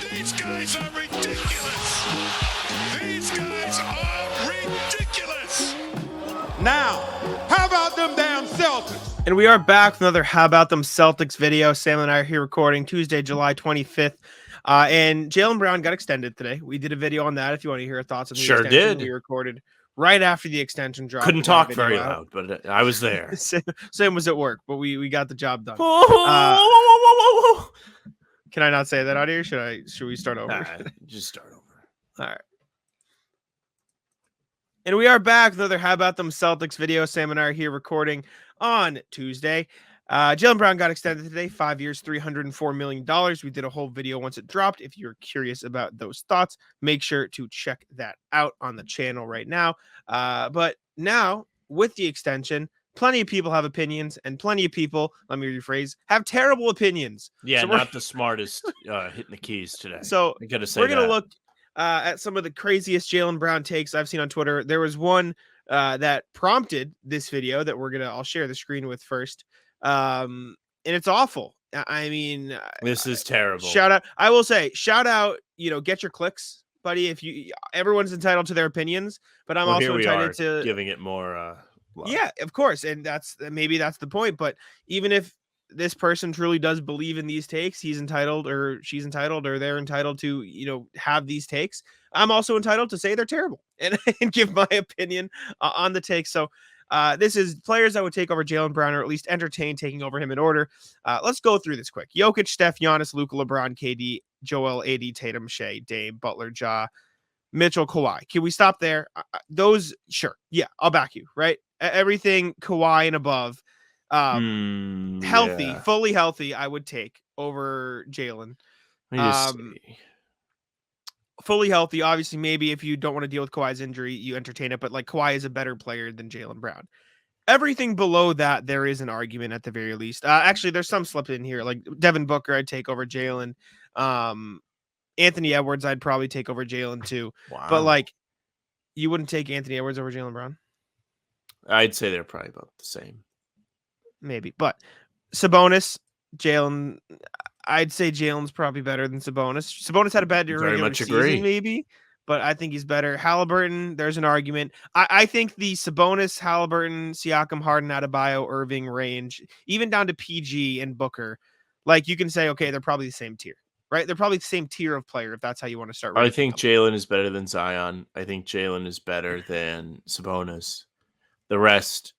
These guys are ridiculous. These guys are ridiculous. Now, how about them damn Celtics? And we are back with another How About Them Celtics video. Sam and I are here recording Tuesday, July 25th. And Jaylen Brown got extended today. We did a video on that if you want to hear our thoughts on the Sure extension. did. We recorded right after the extension dropped. Couldn't talk very loud, but I was there. Sam was at work, but we got the job done. Whoa. Can I not say that out here? Should we start over? Just start over. All right. And we are back with another How About Them Celtics video. Sam and I are here recording on Tuesday. Jaylen Brown got extended today, 5 years, $304 million. We did a whole video once it dropped. If you're curious about those thoughts, make sure to check that out on the channel right now. But now, with the extension, plenty of people have opinions, and plenty of people, let me rephrase, have terrible opinions. Yeah, so not the smartest hitting the keys today. So I gotta say we're going to look at some of the craziest Jaylen Brown takes I've seen on Twitter. There was one that prompted this video that I'll share the screen with first. And it's awful. I mean, this is terrible. I will say, shout out, get your clicks, buddy. Everyone's entitled to their opinions, but I'm also entitled to giving it more. Love. Yeah, of course. And maybe that's the point. But even if this person truly does believe in these takes, he's entitled or she's entitled or they're entitled to, have these takes. I'm also entitled to say they're terrible and give my opinion on the takes. So this is players I would take over Jaylen Brown, or at least entertain taking over him in order. Let's go through this quick. Jokic, Steph, Giannis, Luka, LeBron, KD, Joel, AD, Tatum, Shea, Dame, Butler, Ja, Mitchell, Kawhi. Can we stop there? Those, sure. Yeah, I'll back you, right? Everything Kawhi and above. Healthy, fully healthy, I would take over Jaylen. Fully healthy, obviously, maybe if you don't want to deal with Kawhi's injury, you entertain it, but like Kawhi is a better player than Jaylen Brown. Everything below that, there is an argument at the very least. Actually, there's some slipped in here, like Devin Booker, I'd take over Jaylen. Anthony Edwards, I'd probably take over Jaylen too. Wow. But like, you wouldn't take Anthony Edwards over Jaylen Brown? I'd say they're probably about the same. Maybe, but Sabonis, Jaylen, I'd say Jalen's probably better than Sabonis. Sabonis had a bad regular season, maybe, but I think he's better. Halliburton, there's an argument. I think the Sabonis, Halliburton, Siakam, Harden, Adebayo, Irving range, even down to PG and Booker, like you can say, okay, they're probably the same tier, right? They're probably the same tier of player if that's how you want to start. I think Jaylen is better than Zion. I think Jaylen is better than Sabonis. The rest,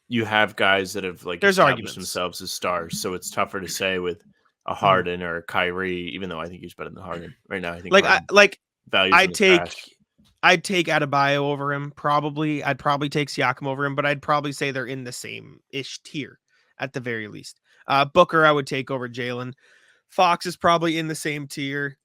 you have guys that have established themselves as stars, so it's tougher to say with a Harden or a Kyrie, even though I think he's better than Harden right now. I think I'd take Adebayo over him. Probably, I'd probably take Siakam over him, but I'd probably say they're in the same ish tier at the very least. Booker, I would take over Jaylen. Fox is probably in the same tier.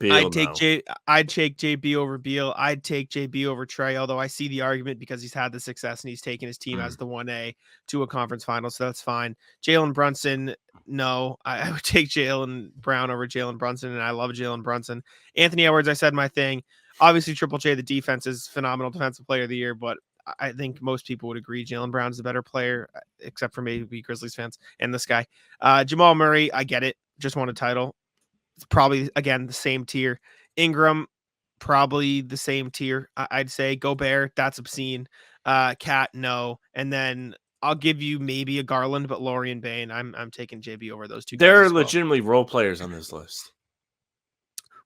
I'd take JB over Beal. I'd take JB over Trae, although I see the argument because he's had the success and he's taken his team as the 1A to a conference final, so that's fine. Jalen Brunson, no. I would take Jaylen Brown over Jalen Brunson, and I love Jalen Brunson. Anthony Edwards, I said my thing. Obviously, Triple J, the defense is phenomenal defensive player of the year, but I think most people would agree Jaylen Brown's the better player, except for maybe Grizzlies fans and this guy. Jamal Murray, I get it. Just won a title. It's probably, again, the same tier. Ingram, probably the same tier. I'd say Gobert, that's obscene. Cat, no. And then I'll give you maybe a Garland, but Laurie and Bane, I'm taking JB over those two. There are legitimately role players on this list.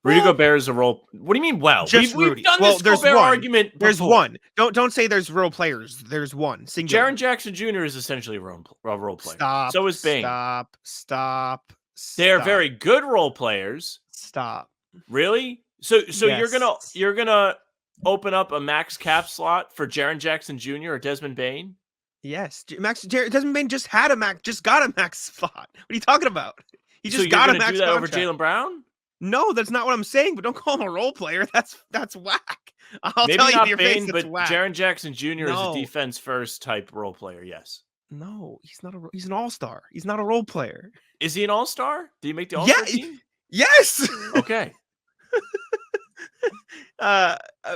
Rudy Gobert is a role. What do you mean? Well, we've done this Gobert argument. There's one. Don't say there's role players. There's one. Jaren Jackson Jr. is essentially a role player. So is Bane. Stop. They're very good role players. Stop. Really? So yes. you're gonna open up a max cap slot for Jaren Jackson Jr. or Desmond Bane? Yes, Desmond Bane just got a max slot. What are you talking about? He just got a max do that over Jaylen Brown? No, that's not what I'm saying. But don't call him a role player. That's whack. Maybe tell you not Bane, but whack. Jaren Jackson Jr. is a defense first type role player. Yes. No, he's not. He's an all-star. He's not a role player. Is he an all-star? Did he make the all-star team? Yes. Okay.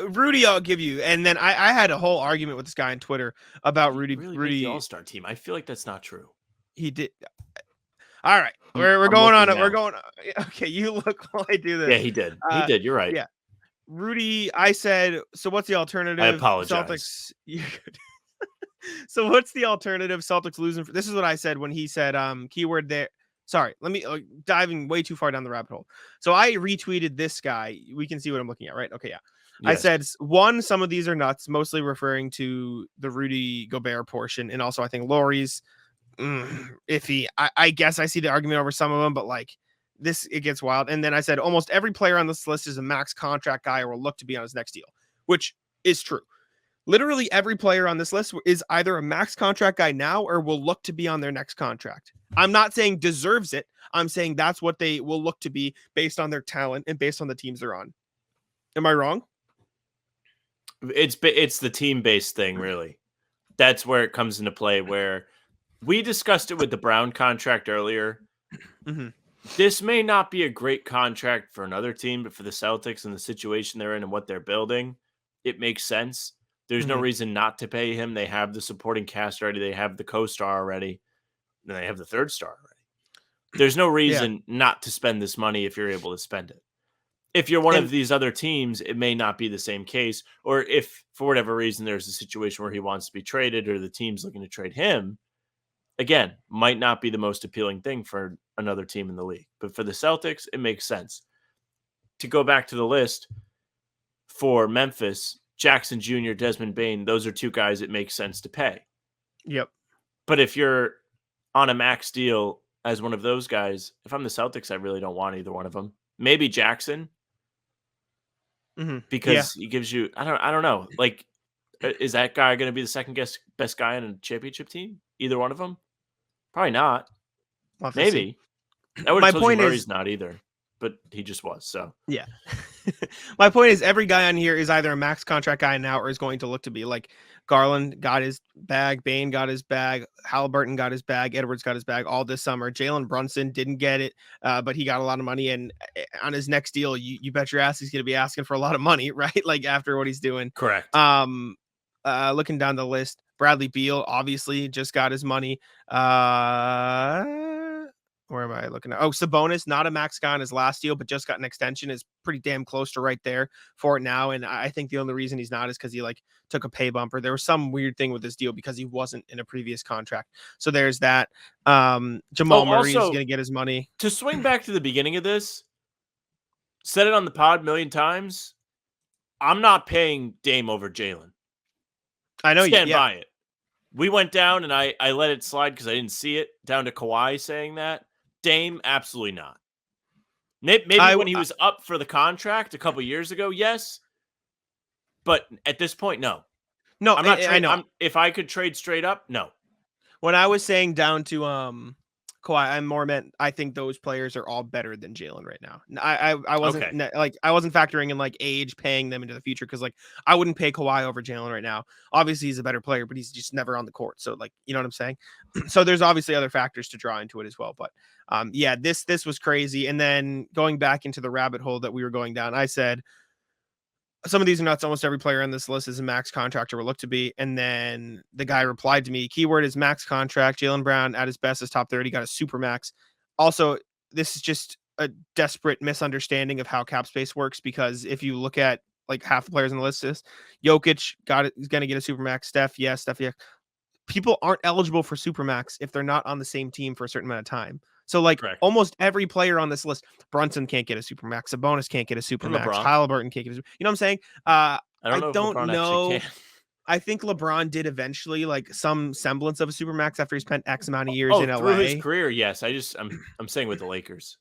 Rudy, I'll give you. And then I had a whole argument with this guy on Twitter about Rudy. Really Rudy the all-star team. I feel like that's not true. He did. All right. We're going on it. We're going. Okay. You look while I do this. Yeah, he did. He did. You're right. Yeah. Rudy, I said, so what's the alternative? I apologize. Celtics. So what's the alternative? Celtics losing. This is what I said when he said, keyword there. Sorry, let me diving way too far down the rabbit hole. So I retweeted this guy. We can see what I'm looking at, right? Okay, yeah. Yes. I said, one, some of these are nuts, mostly referring to the Rudy Gobert portion. And also I think Laurie's iffy. I guess I see the argument over some of them, but like it gets wild. And then I said, almost every player on this list is a max contract guy or will look to be on his next deal, which is true. Literally every player on this list is either a max contract guy now or will look to be on their next contract. I'm not saying deserves it. I'm saying that's what they will look to be based on their talent and based on the teams they're on. Am I wrong? It's the team-based thing, really. That's where it comes into play, where we discussed it with the Brown contract earlier. Mm-hmm. This may not be a great contract for another team, but for the Celtics and the situation they're in and what they're building, it makes sense. There's no reason not to pay him. They have the supporting cast already. They have the co-star already. And they have the third star already. There's no reason not to spend this money if you're able to spend it. If you're one of these other teams, it may not be the same case. Or if, for whatever reason, there's a situation where he wants to be traded or the team's looking to trade him, again, might not be the most appealing thing for another team in the league. But for the Celtics, it makes sense. To go back to the list, for Memphis, Jackson Jr., Desmond Bane, those are two guys it makes sense to pay. Yep. But if you're on a max deal as one of those guys, if I'm the Celtics, I really don't want either one of them. Maybe Jackson, because he gives you, I don't know. Like, is that guy going to be the second best guy on a championship team? Either one of them? Probably not. Maybe. I would have told you Murray's not either, but he just was. So yeah. My point is every guy on here is either a max contract guy now or is going to look to be. Like Garland got his bag, Bane got his bag, Halliburton got his bag, Edwards got his bag all this summer. Jalen Brunson didn't get it, but he got a lot of money. And on his next deal, you bet your ass he's going to be asking for a lot of money, right? Like after what he's doing. Correct. Looking down the list, Bradley Beal obviously just got his money. Where am I looking at? Oh, Sabonis, not a max guy on his last deal, but just got an extension, is pretty damn close to right there for it now. And I think the only reason he's not is because he like took a pay bumper. There was some weird thing with this deal because he wasn't in a previous contract. So there's that. Jamal Murray is going to get his money. To swing back to the beginning of this, said it on the pod a million times. I'm not paying Dame over Jalen. I know you stand by it. We went down and I let it slide because I didn't see it, down to Kawhi saying that. Dame, absolutely not. Maybe when he was up for the contract a couple years ago, yes. But at this point, no. No, I'm not. I know. If I could trade straight up, no. When I was saying down to Kawhi, I more meant I think those players are all better than Jalen right now. I wasn't I wasn't factoring in like age, paying them into the future because like I wouldn't pay Kawhi over Jalen right now. Obviously, he's a better player, but he's just never on the court. So like, you know what I'm saying? So there's obviously other factors to draw into it as well. But this was crazy. And then going back into the rabbit hole that we were going down, I said some of these are nuts. Almost every player on this list is a max contract or will look to be. And then the guy replied to me, keyword is max contract. Jaylen Brown at his best is top 30, got a super max. Also, this is just a desperate misunderstanding of how cap space works, because if you look at like half the players on the list, is Jokic is going to get a super max. Steph, yes. People aren't eligible for super max if they're not on the same team for a certain amount of time. So like almost every player on this list, Brunson can't get a super max. Sabonis can't get a super max. Halliburton can't get a super, you know what I'm saying? I don't know. I think LeBron did eventually, like some semblance of a super max after he spent X amount of years in LA. Through his career, yes. I'm saying with the Lakers.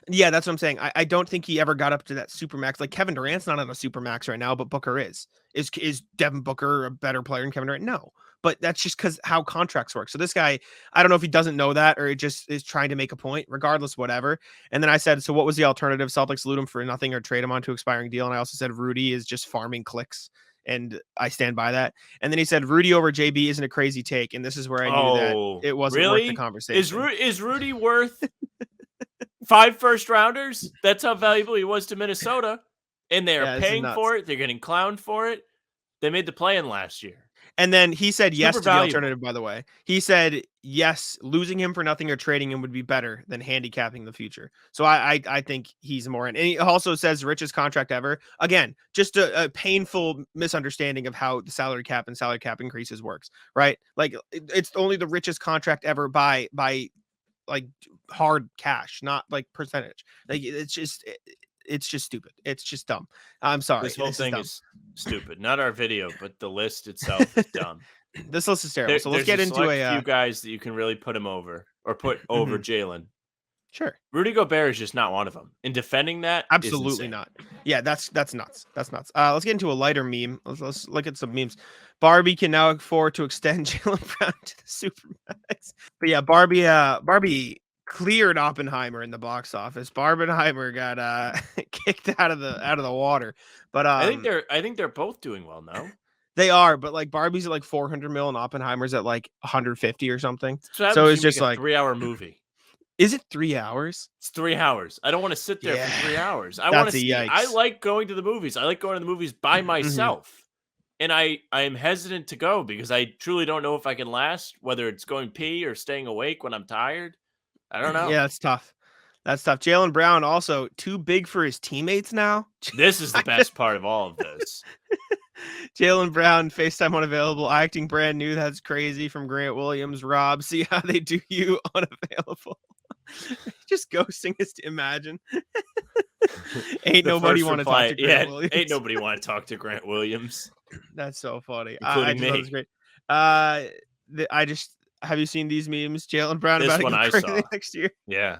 Yeah, that's what I'm saying. I don't think he ever got up to that super max. Like Kevin Durant's not on a super max right now, but Booker is. Is Devin Booker a better player than Kevin Durant? No. But that's just because how contracts work. So this guy, I don't know if he doesn't know that or it just is trying to make a point, regardless, whatever. And then I said, so what was the alternative? Celtics loot him for nothing or trade him onto expiring deal. And I also said Rudy is just farming clicks. And I stand by that. And then he said Rudy over JB isn't a crazy take. And this is where I knew that it wasn't worth the conversation. Is Rudy worth 5 first rounders? That's how valuable he was to Minnesota. And they're paying for it. They're getting clowned for it. They made the play-in last year. And then he said yes Super to valuable. the alternative, by the way. He said, yes, losing him for nothing or trading him would be better than handicapping the future. So I think he's more in. And he also says richest contract ever. Again, just a painful misunderstanding of how the salary cap and salary cap increases works, right? Like it's only the richest contract ever by like hard cash, not like percentage. Like it's just stupid. It's just dumb. I'm sorry. This whole thing dumb. is stupid. Not our video, but the list itself is dumb. This list is terrible. So let's get into a few guys that you can really put him over or put over Jaylen. Sure. Rudy Gobert is just not one of them. In defending that, absolutely not. Yeah, that's nuts. That's nuts. Let's get into a lighter meme. Let's look at some memes. Barbie can now afford to extend Jaylen Brown to the Supermax. But yeah, Barbie cleared Oppenheimer in the box office. Barbenheimer got kicked out of the water. But I think they're both doing well now. They are, but like Barbie's at like 400 mil and Oppenheimer's at like 150 or something. So it's just like a 3-hour movie. Is it 3 hours? It's 3 hours. I don't want to sit there for 3 hours. I want to see. Yikes. I like going to the movies. I like going to the movies by myself. And I am hesitant to go because I truly don't know if I can last, whether it's going pee or staying awake when I'm tired. I don't know. Yeah, that's tough. That's tough. Jaylen Brown also too big for his teammates now. This is the best part of all of this. Jaylen Brown, FaceTime unavailable, acting brand new. That's crazy from Grant Williams. Rob, see how they do you unavailable. Just ghosting is to imagine. Ain't nobody want to talk to Grant Williams. Ain't nobody want to talk to Grant Williams. That's so funny. Including I just thought it was great. Have you seen these memes? Jaylen Brown this about one I saw next year. Yeah.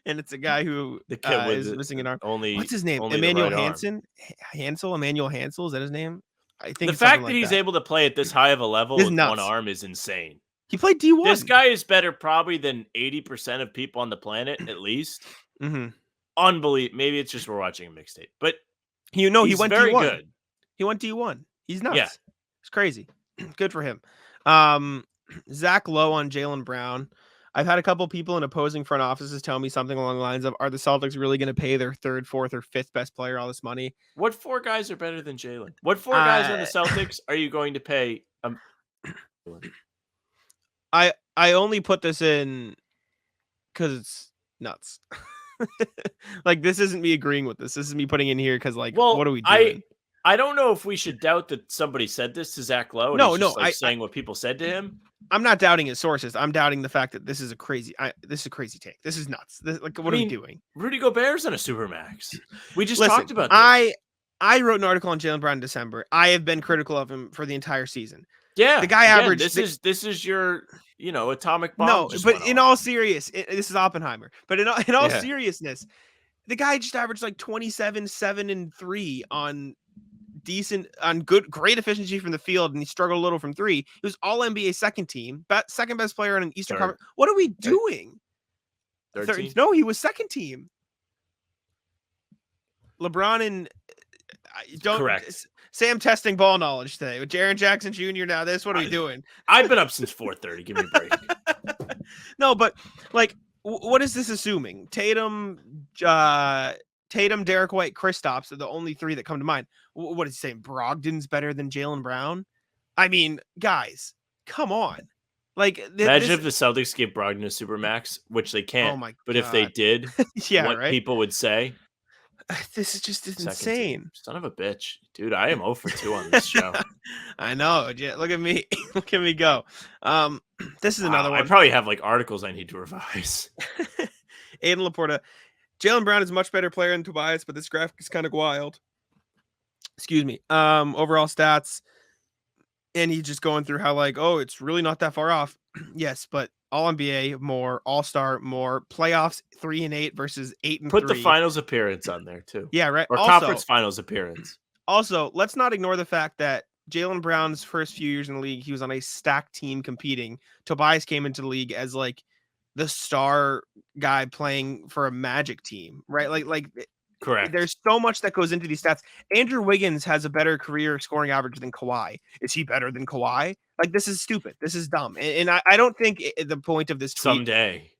And it's a guy who the kid is missing an arm. What's his name? Emmanuel Emmanuel Hansel. Is that his name? I think the fact that he's able to play at this high of a level with one arm is insane. He played D1. This guy is better probably than 80% of people on the planet, at least. Unbelievable. Maybe it's just we're watching a mixtape, but he went very D1. good. He went D1. He's nuts. Yeah. It's crazy. Good for him. Zach Lowe on Jaylen Brown. I've had a couple people in opposing front offices tell me something along the lines of, are the Celtics really going to pay their third, fourth, or fifth best player all this money? What 4 guys are better than Jaylen? What 4 guys on the Celtics are you going to pay? I only put this in because it's nuts. Like, this isn't me agreeing with this. This is me putting in here because, like, what are we doing? I don't know if we should doubt that somebody said this to Zach Lowe. Saying what people said to him. I'm not doubting his sources. I'm doubting the fact that this is a crazy take. This is nuts. What are we doing? Rudy Gobert's on a supermax. We just talked about this. I wrote an article on Jaylen Brown in December. I have been critical of him for the entire season. Yeah, the guy averaged. This is your atomic bomb. No, but in all seriousness, this is Oppenheimer. But in all seriousness, the guy just averaged like 27, 7, and 3 on great efficiency from the field, and he struggled a little from 3. He was all NBA second team, second best player on an Eastern Conference. What are we doing? Third? No, he was second team. LeBron and correct. Sam testing ball knowledge today with Jaren Jackson Jr. Now what are we doing? I've been up since 4:30. Give me a break. No, but like, what is this assuming? Tatum, Derek White, Kristaps are the only 3 that come to mind. What is he saying? Brogdon's better than Jaylen Brown? I mean, guys, come on. Like, imagine if the Celtics gave Brogdon a supermax, which they can't. Oh my but if they did, what people would say. This is just insane. Son of a bitch. Dude, I am 0 for 2 on this show. I know. Look at me. Look at me go. This is another one. I probably have like articles I need to revise. Aiden Laporta. Jaylen Brown is a much better player than Tobias, but this graphic is kind of wild. Excuse me. Overall stats. And he's just going through how like, oh, it's really not that far off. Yes, but all NBA more, all-star more, playoffs 3 and 8 versus 8 and 3. Put the finals appearance on there too. Yeah, right. Or conference finals appearance. Also, let's not ignore the fact that Jaylen Brown's first few years in the league, he was on a stacked team competing. Tobias came into the league as like the star guy playing for a Magic team, right? Like correct. There's so much that goes into these stats. Andrew Wiggins has a better career scoring average than Kawhi. Is he better than Kawhi? Like, this is stupid. This is dumb. And I don't think the point of this tweet. Someday.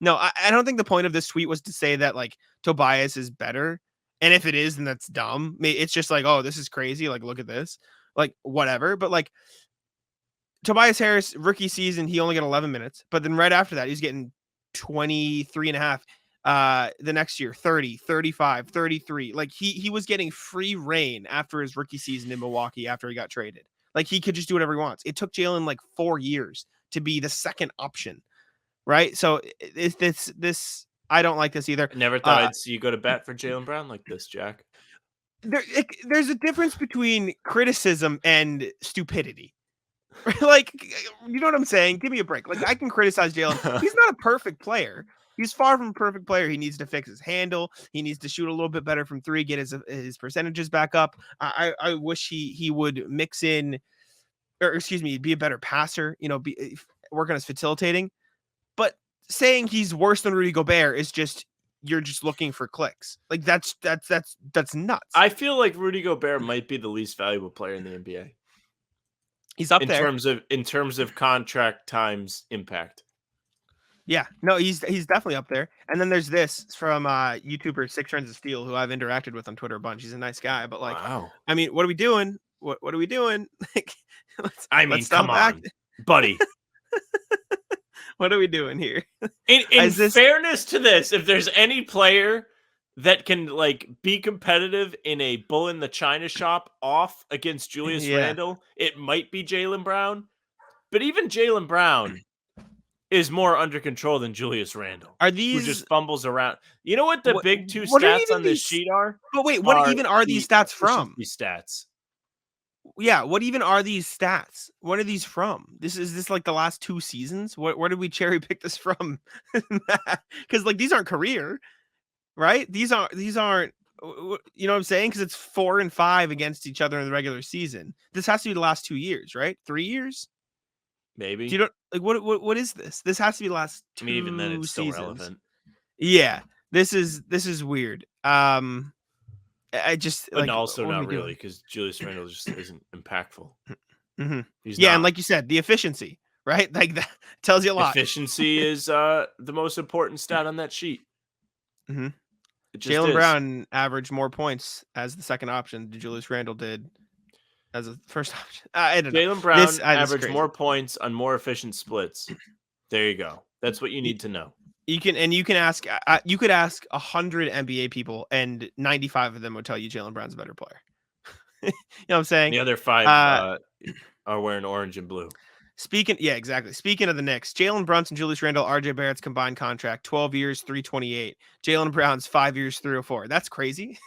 No, I don't think the point of this tweet was to say that like Tobias is better. And if it is, then that's dumb. It's just like, oh, this is crazy. Like, look at this. like whatever. But like Tobias Harris, rookie season, he only got 11 minutes, but then right after that, he's getting 23 and a half. The next year, 30, 35, 33. Like he was getting free reign after his rookie season in Milwaukee after he got traded. Like he could just do whatever he wants. It took Jaylen like 4 years to be the second option, right? So this I don't like this either. Never thought I'd see you go to bat for Jaylen Brown like this, Jack. There's a difference between criticism and stupidity. Like, you know what I'm saying? Give me a break. Like, I can criticize Jaylen. He's not a perfect player. He's far from a perfect player. He needs to fix his handle. He needs to shoot a little bit better from three, get his percentages back up. I wish he would mix in, or excuse me, be a better passer, work on his facilitating. But saying he's worse than Rudy Gobert is just, you're just looking for clicks. Like that's nuts. I feel like Rudy Gobert might be the least valuable player in the NBA. He's up there in terms of contract times impact. Yeah, no, he's definitely up there. And then there's this from YouTuber 6 Trends of Steel, who I've interacted with on Twitter a bunch. He's a nice guy, but like, wow. I mean, what are we doing? What are we doing? Like, come on, buddy. What are we doing here? In fairness to this, if there's any player that can like be competitive in a bull in the china shop off against Julius Randle, it might be Jaylen Brown. But even Jaylen Brown is more under control than Julius Randle. Are these, who just fumbles around? You know what the big two stats on this sheet are? But wait, what even are these stats from? These stats. Yeah, what even are these stats? What are these from? Is this like the last 2 seasons? Where did we cherry pick this from? Because like these aren't career, right? These aren't. You know what I'm saying? Because it's 4 and 5 against each other in the regular season. This has to be the last 2 years, right? 3 years. Maybe. You don't like what is this? This has to be the last 2 seasons. Even then, it's still relevant. Yeah, this is weird. I just but like, also not really, because Julius Randle just isn't impactful. Mm-hmm. Yeah, and like you said, the efficiency, right? Like that tells you a lot. Efficiency is the most important stat on that sheet. Mm-hmm. Jaylen Brown averaged more points as the second option than Julius Randle did as a first option. I don't know. Jaylen Brown averaged more points on more efficient splits. There you go. That's what you need to know. You could ask 100 NBA people, and 95 of them would tell you Jaylen Brown's a better player. You know what I'm saying? The other 5 are wearing orange and blue. Yeah, exactly. Speaking of the Knicks, Jalen Brunson, Julius Randle, RJ Barrett's combined contract, 12 years, $328. Jaylen Brown's 5 years, $304. That's crazy.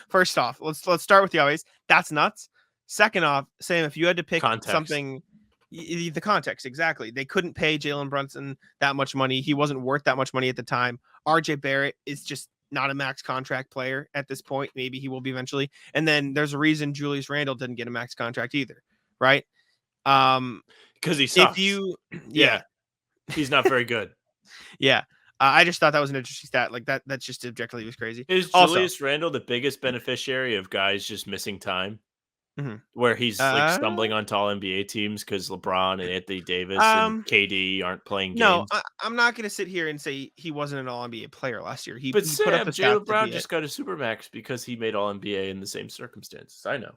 First off, let's start with the obvious. That's nuts. Second off, Sam, if you had to pick something, the context, exactly. They couldn't pay Jalen Brunson that much money. He wasn't worth that much money at the time. RJ Barrett is just not a max contract player at this point. Maybe he will be eventually. And then there's a reason Julius Randle didn't get a max contract either, right? Because he sucks. Yeah, he's not very good. Yeah. I just thought that was an interesting stat. Like that's just objectively was crazy. Is Julius Randle the biggest beneficiary of guys just missing time? Mm-hmm. Where he's like stumbling onto all NBA teams because LeBron and Anthony Davis and KD aren't playing games. No, I'm not going to sit here and say he wasn't an All NBA player last year. But Sam, put up Jaylen Brown just got a supermax because he made All NBA in the same circumstances. I know.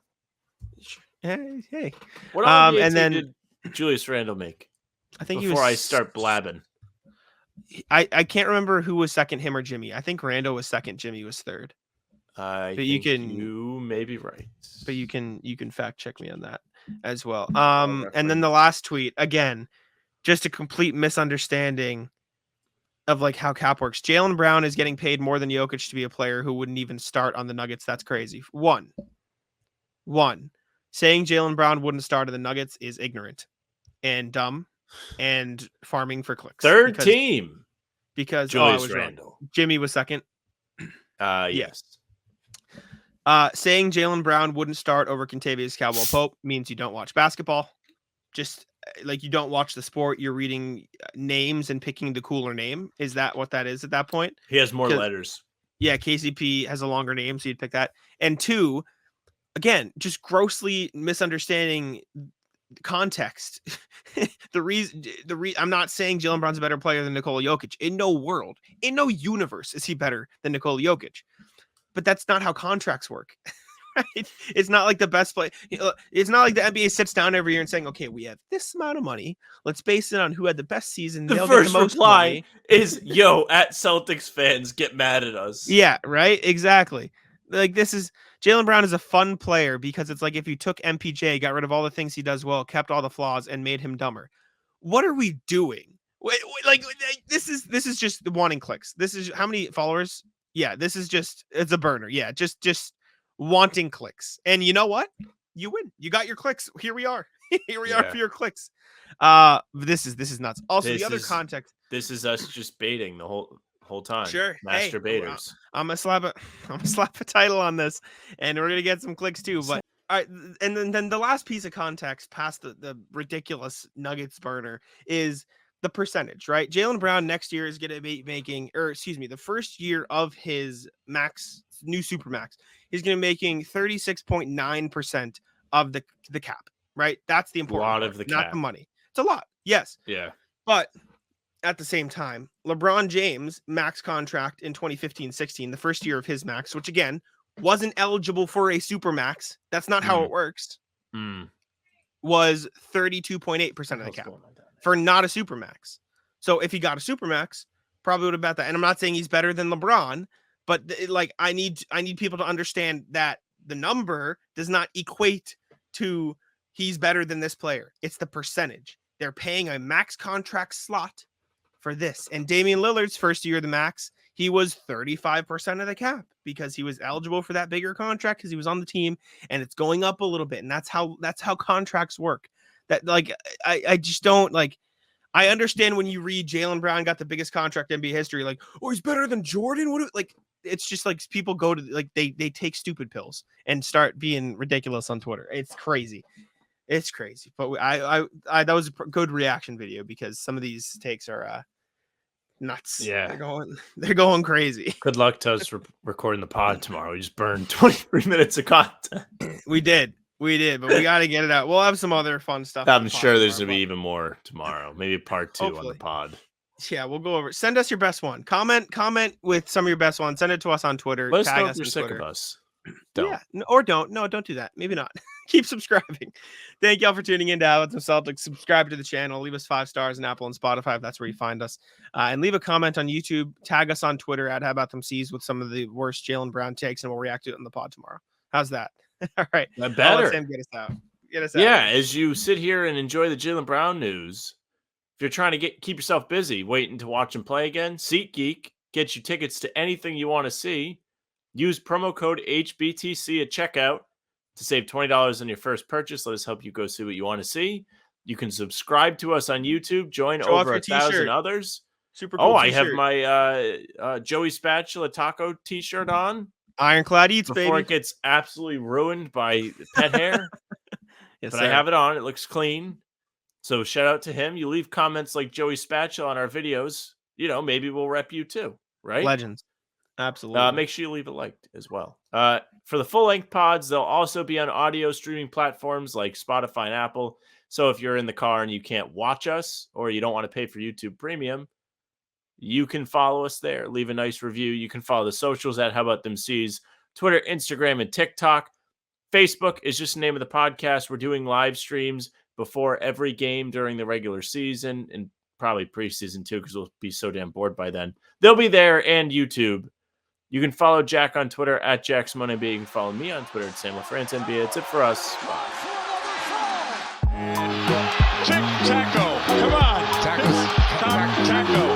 Hey. What All NBA team did Julius Randle make? I think before I start blabbing. I can't remember who was second, him or Jimmy. I think Randle was second, Jimmy was third. You may be right, but you can fact check me on that as well. And then the last tweet, again, just a complete misunderstanding of like how cap works. Jaylen Brown is getting paid more than Jokic to be a player who wouldn't even start on the Nuggets. That's crazy. One, saying Jaylen Brown wouldn't start on the Nuggets is ignorant and dumb and farming for clicks. Third team because Julius Randle. Jimmy was second. Yes. Saying Jaylen Brown wouldn't start over Kentavious Caldwell Pope means you don't watch basketball. Just like you don't watch the sport, you're reading names and picking the cooler name. Is that what that is at that point? He has more letters. Yeah, KCP has a longer name, so you'd pick that. And 2, again, just grossly misunderstanding context. the reason I'm not saying Jaylen Brown's a better player than Nikola Jokic. In no world, in no universe is he better than Nikola Jokic. But that's not how contracts work, Right? It's not like the best play. It's not like the NBA sits down every year and saying, okay, we have this amount of money. Let's base it on who had the best season. The They'll first get the most reply money. is, yo, at Celtics fans, get mad at us. Yeah, right? Exactly. Like Jaylen Brown is a fun player because it's like if you took MPJ, got rid of all the things he does well, kept all the flaws, and made him dumber. What are we doing? Like this is just wanting clicks. This is how many followers? Yeah, it's a burner. Yeah, just wanting clicks. And you know what? You win. You got your clicks. Here we are. Here we are for your clicks. This is nuts. Also, the other context. This is us just baiting the whole time. Sure. Master baiters. I'm gonna slap a title on this, and we're gonna get some clicks too. But all right, and then the last piece of context past the ridiculous Nuggets burner is the percentage, right? Jaylen Brown next year is gonna be making, the first year of his new super max, he's gonna be making 36.9% of the cap, right? That's the important part, of the cap. Not the money. It's a lot, yes. Yeah. But at the same time, LeBron James max contract in 2015-16, the first year of his max, which again wasn't eligible for a super max. That's not how it works. Was 32.8% of the cap for not a super max. So if he got a super max, probably would have bet that. And I'm not saying he's better than LeBron, but I need people to understand that the number does not equate to he's better than this player. It's the percentage. They're paying a max contract slot for this. And Damian Lillard's first year of the max, he was 35% of the cap because he was eligible for that bigger contract because he was on the team, and it's going up a little bit. And that's how contracts work. That I just don't like. I understand when you read Jaylen Brown got the biggest contract in NBA history, like, oh, he's better than Jordan. It's just like people go to they take stupid pills and start being ridiculous on Twitter. It's crazy. It's crazy. But I that was a good reaction video because some of these takes are nuts. Yeah, they're going crazy. Good luck to us recording the pod tomorrow. We just burned 23 minutes of content. We did, but we got to get it out. We'll have some other fun stuff. I'm sure there's gonna be even more tomorrow. Maybe part 2 on the pod. Yeah, we'll go over. Send us your best one. Comment with some of your best ones. Send it to us on Twitter. Let us know if you're sick of us. Don't. Yeah, or don't. No, don't do that. Maybe not. Keep subscribing. Thank y'all for tuning in to How About Them Celtics. Subscribe to the channel. Leave us 5 stars on Apple and Spotify if that's where you find us. And leave a comment on YouTube. Tag us on Twitter at How About Them C's with some of the worst Jaylen Brown takes, and we'll react to it in the pod tomorrow. How's that? All right. That better. Let Sam get us out. Yeah, as you sit here and enjoy the Jaylen Brown news, if you're trying to keep yourself busy waiting to watch him play again, SeatGeek gets you tickets to anything you want to see. Use promo code HBTC at checkout to save $20 on your first purchase. Let us help you go see what you want to see. You can subscribe to us on YouTube. Join over 1,000 others. Super cool. I have my Joey Spatula taco t-shirt on. Ironclad Eats, before baby. It gets absolutely ruined by pet hair. Yes, but I have it on. It looks clean. So shout out to him. You leave comments like Joey Spatula on our videos. Maybe we'll rep you too, right? Legends. Absolutely. Make sure you leave a like as well. For the full-length pods, they'll also be on audio streaming platforms like Spotify and Apple. So if you're in the car and you can't watch us or you don't want to pay for YouTube Premium, you can follow us there. Leave a nice review. You can follow the socials at How About Them C's, Twitter, Instagram, and TikTok. Facebook is just the name of the podcast. We're doing live streams before every game during the regular season and probably preseason too, because we'll be so damn bored by then. They'll be there, and YouTube. You can follow Jack on Twitter at JackSimoneNBA. You can follow me on Twitter at SamLaFranceNBA. That's it for us. Bye. Taco. Come on. Taco.